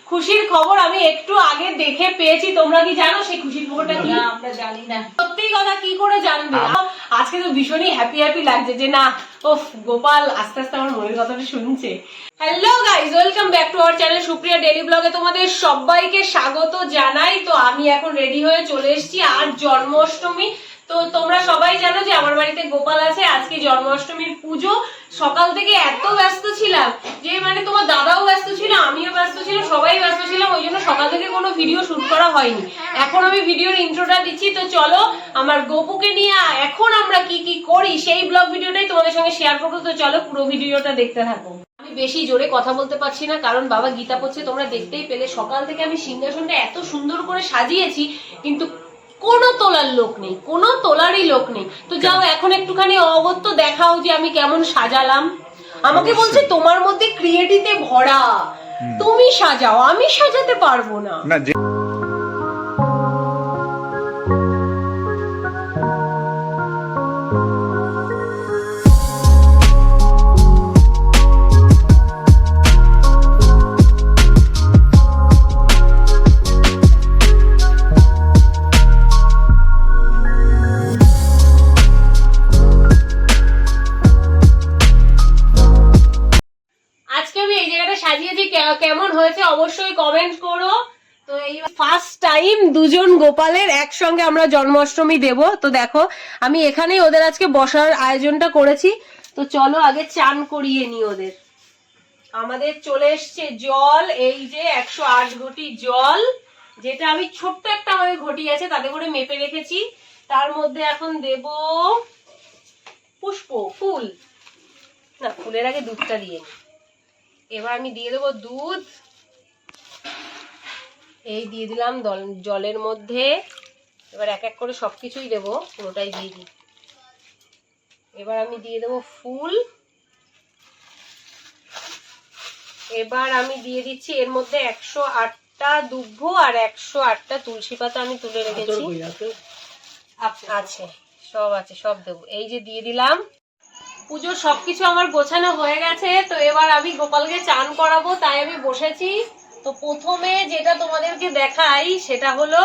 খুশির খবর আমি একটু আগে দেখে পেয়েছি। তোমরা কি জানো সেই খুশির খবরটা কি? আমরা জানি না। সত্যি কথা কি করে জানবে? আজকে তো ভীষণই হ্যাপি লাগছে যে না ওফ গোপাল আস্তে আস্তে আমার মনের কথাটা শুনছে। Hello guys, welcome back to our channel Supriya daily ব্লগে তোমাদের সবাইকে স্বাগত জানাই। তো আমি এখন রেডি হয়ে চলে এসেছি, আজ জন্মাষ্টমী। তো তোমরা সবাই জানো যে আমার বাড়িতে গোপাল আছে। আজকে জন্মাষ্টমীর পুজো। সকাল থেকে এত ব্যস্ত ছিলাম যে মানে তোমার দাদাও ব্যস্ত ছিল, আমিও ব্যস্ত ছিলাম, সবাই ব্যস্ত ছিলাম, ওই জন্য সকাল থেকে কোনো ভিডিও শুট করা হয়নি। এখন আমি ভিডিওর ইন্ট্রোটা দিচ্ছি। তো চলো আমার গোপুকে নিয়ে এখন আমরা কি কি করি সেই ব্লগ ভিডিওটাই তোমাদের সঙ্গে শেয়ার করবো। তো চলো পুরো ভিডিওটা দেখতে থাকো। আমি বেশি জোরে কথা বলতে পারছি না কারণ বাবা গীতা পড়ছে, তোমরা দেখতেই পেলে। সকাল থেকে আমি সিংহাসনটা এত সুন্দর করে সাজিয়েছি কিন্তু কোনো তোলার লোক নেই, কোনো তোলারই লোক নেই। তো যাও এখন একটুখানি অগত্য দেখাও যে আমি কেমন সাজালাম। আমাকে বলছে তোমার মধ্যে ক্রিয়েটিভিতে ভরা, তুমি সাজাও, আমি সাজাতে পারবো না। কেমন হয়েছে অবশ্যই কমেন্ট করো। তো এই ফার্স্ট টাইম দুজন গোপালের একসঙ্গে আমরা জন্মাষ্টমী দেব। তো দেখো আমি এখানেই ওদের আজকে বসার আয়োজনটা করেছি। তো চলো আগে চান করিয়ে নি ওদের। আমাদের চলে এসছে জল, এই যে 108 ঘটি জল, যেটা আমি ছোট্ট একটা আমাদের ঘটি আছে তাতে করে মেপে রেখেছি। তার মধ্যে এখন দেব পুষ্প, ফুল না, ফুলের আগে দুধটা দিয়ে নি। এবার আমি দিয়ে দেবো দুধ, এই দিয়ে দিলাম জলের মধ্যে। এবার এক এক করে সবকিছুই দেবো, পুরোটাই দিয়ে দিই। এবার আমি দিয়ে দেবো ফুল। এবার আমি দিয়ে দিচ্ছি এর মধ্যে 108টা দুব্ব আর 108টা তুলসী পাতা আমি তুলে রেখেছি। আছে, সব আছে, সব দেবো। এই যে দিয়ে দিলাম। পুজোর সবকিছু আমার গোছানো হয়ে গেছে। তো এবার আমি গোপালকে চান করাবো, তাই আমি বসেছি। তো প্রথমে যেটা তোমাদেরকে দেখাই সেটা হলো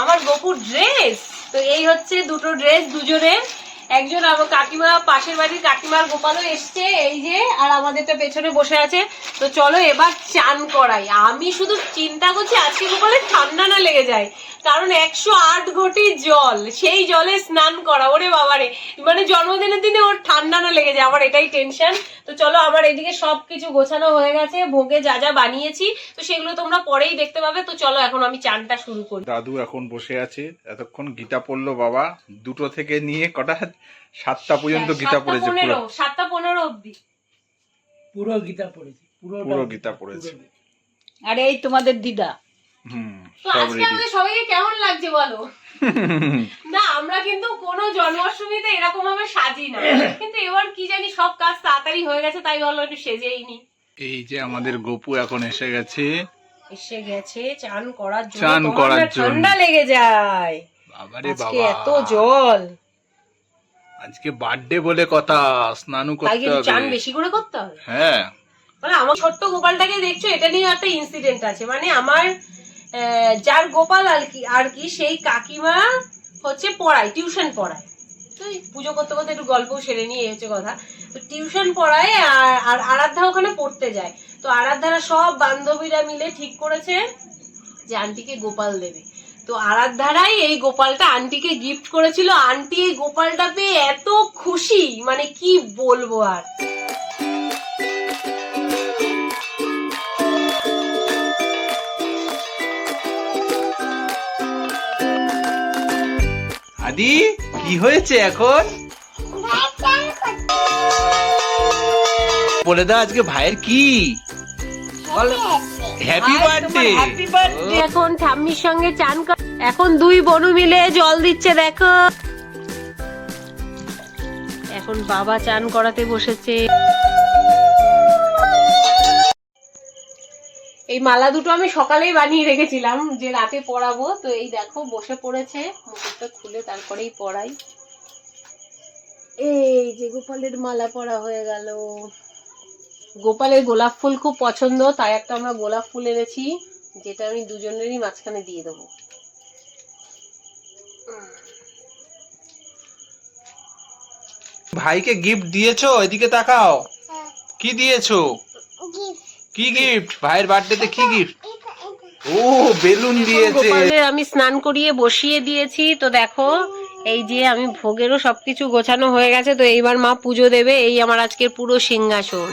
আমার গোপুর ড্রেস। তো এই হচ্ছে দুটো ড্রেস দুজনের। একজন আমার কাকিমা, পাশের বাড়ির কাকিমার গোপালও এসছে, এই যে, আর আমাদেরটা পেছনে বসে আছে। তো চলো এবার চান করাই। আমি শুধু চিন্তা করছি আজকে গোপালের ঠান্ডা না লেগে যায়, কারণ 108 ঘটি জল, সেই জলে স্নান করা, ওরে বাবারে, মানে জন্মদিনের দিনে ওর ঠান্ডা না লেগে যায়, আমার এটাই টেনশন। তো চলো আমার এদিকে সবকিছু গোছানো হয়ে গেছে, ভোগে যা যা বানিয়েছি তো সেগুলো তোমরা পরেই দেখতে পাবে। তো চলো এখন আমি চানটা শুরু করি। দাদু এখন বসে আছে, এতক্ষণ গীতা পড়লো বাবা, 2টো থেকে নিয়ে কটা 7টা পর্যন্ত গীতা পড়েছে। 7:15 অবধি পুরো গীতা পড়েছি, পুরো গীতা পড়েছে। আর এই তোমাদের দিদা। তো আজকে আমাদের সবাইকে কেমন লাগছে বলো? না আমরা কিন্তু কোনো জন্মাষ্টমীতে এরকম ভাবে সাজি না, কিন্তু এবার কি জানি সব কাজ তাড়াতাড়ি হয়ে গেছে তাই ভাবলাম একটু সেজেই নি। এই যে আমাদের গোপু এখন এসে গেছে চান করার জন্য। চান করার জন্য ঠান্ডা লেগে যায় বাবারে আজকে বাবা, এত জল। আজকে বার্থডে বলে কথা, স্নানু করতে হবে, চান বেশি করে করতে হবে। হ্যাঁ, মানে আমার ছোট্ট গোপালটাকে দেখছো, এটা নিয়ে একটা ইনসিডেন্ট আছে। মানে আমার যার গোপাল আর কি সেই কাকিমা হচ্ছে পড়ায়, টিউশন পড়ায়। তো পুজো করতে করতে একটু গল্প সেরে নিয়ে হচ্ছে কথা। তো টিউশন পড়ায় আর আরাধ্যা ওখানে পড়তে যায়। তো আরাধ্যারা সব বান্ধবীরা মিলে ঠিক করেছে যে আন্টিকে গোপাল দেবে। তো আরাধ্যারাই এই গোপালটা আন্টিকে গিফট করেছিল। আন্টি এই গোপালটা পেয়ে এত খুশি, মানে কি বলবো আর। আদি কি হয়েছে এখন বলে দাও, আজকে ভাইয়ের কি? Happy birthday. এখন ঠাম্মির সঙ্গে চান কর, এখন দুই বোনু মিলে জল দিচ্ছে দেখো। এখন বাবা চান করাতে বসেছে। এই মালা দুটো আমি সকালেই বানিয়ে রেখেছিলাম যে রাতে পরাবো। তো এই দেখো বসে পড়েছে, মুখটা খুলে তারপরেই পরাই। এই যে গোপালের মালা পরা হয়ে গেল। গোপালের গোলাপ ফুল খুব পছন্দ, তাই একটা আমরা গোলাপ ফুল এনেছি, যেটা আমি দুজনেরই মাঝখানে দিয়ে দেবো। ভাইকে গিফট দিয়েছো? এদিকে তাকাও, কি দিয়েছো? কি গিফট? ভাইয়ের বার্থডেতে কি গিফট? ও বেলুন দিয়েছে। গোপালের আমি স্নান করিয়ে বসিয়ে দিয়েছি, তো দেখো এই যে আমি ভোগেরও সবকিছু গোছানো হয়ে গেছে। তো এইবার মা পুজো দেবে, এই আমার আজকের পুরো সিংহাসন।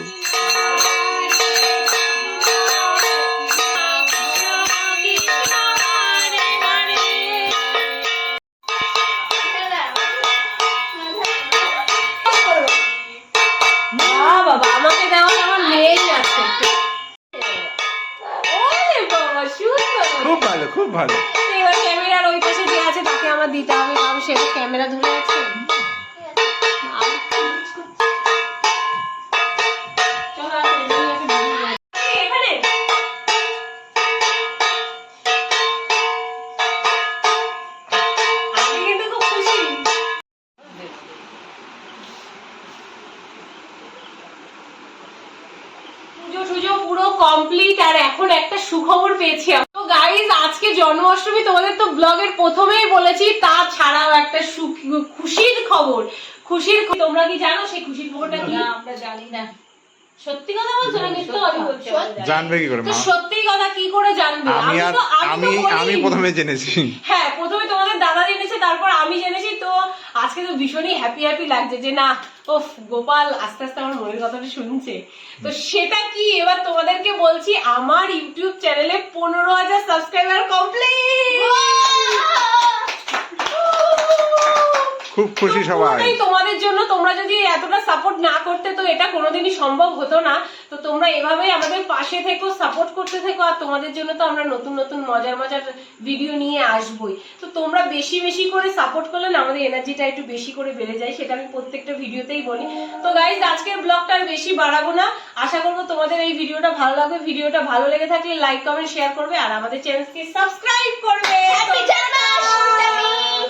বাবা আমাকে দেওয়া আমার মেয়েই আছে। ওরে বাবা সুন্দর। খুব ভালো, খুব ভালো। এবার ক্যামেরার ওই পাশে যে আছে তাকে আমার দিতে হবে, কারণ সে তো ক্যামেরা ধরে আছে। চলো এখানে আমি কিন্তু খুব খুশি। পুজো টুজো পুরো কমপ্লিট, আর এখন একটা সুখবর পেয়েছি। তো গাইজ আজকে জন্মাষ্টমী, তোমাদের তো ব্লগের প্রথমেই বলেছি, তাছাড়াও একটা খুশির খবর। তোমরা কি জানো সেই খুশির খবরটা কি? আমরা জানি না। সত্যি কথা বলছো না কিন্তু? আমি বলছি জানবে কি করে তো মা? সত্যি কথা কি করে জানবে? আমি প্রথমে জেনেছি। হ্যাঁ, প্রথমে তোমাদের দাদা জেনেছে, তারপর আমি জেনেছি। তো আজকে তো ভীষণই হ্যাপি লাগছে যে না, ওফ গোপাল আস্তে আস্তে আমার মনের কথাটা শুনছে। তো সেটা কি এবার তোমাদেরকে বলছি, আমার ইউটিউব চ্যানেলে 15,000 সাবস্ক্রাইবার কমপ্লিট। খুব খুশি সবাই। তোমাদের জন্য, তোমরা যদি এতটা সাপোর্ট না করতে তো এটা কোনোদিনই সম্ভব হতো না। তো তোমরা এভাবেই আমাদের পাশে থেকো, সাপোর্ট করতে থেকো, আর তোমাদের জন্য তো আমরা নতুন নতুন মজার মজার ভিডিও নিয়ে আসবোই। তো তোমরা বেশি বেশি করে সাপোর্ট করলে না আমাদের এনার্জিটা একটু বেশি করে বেড়ে যায়, সেটা আমি প্রত্যেকটা ভিডিওতেই বলি। তো গাইজ আজকের ব্লগটা আর বেশি বাড়াবো না, আশা করবো তোমাদের এই ভিডিওটা ভালো লাগবে। ভিডিওটা ভালো লেগে থাকলে লাইক কমেন্ট শেয়ার করবে, আর আমাদের চ্যানেলকে সাবস্ক্রাইব করবে।